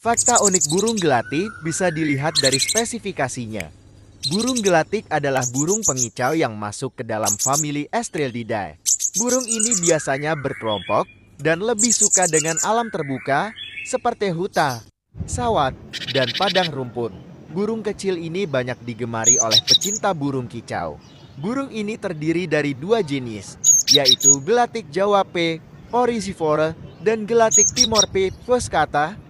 Fakta unik burung gelatik bisa dilihat dari spesifikasinya. Burung gelatik adalah burung pengicau yang masuk ke dalam famili Estrelidae. Burung ini biasanya berkelompok dan lebih suka dengan alam terbuka seperti hutan, sawah, dan padang rumput. Burung kecil ini banyak digemari oleh pecinta burung kicau. Burung ini terdiri dari dua jenis, yaitu gelatik Jawa P. orisivora dan gelatik Timor P. fuscata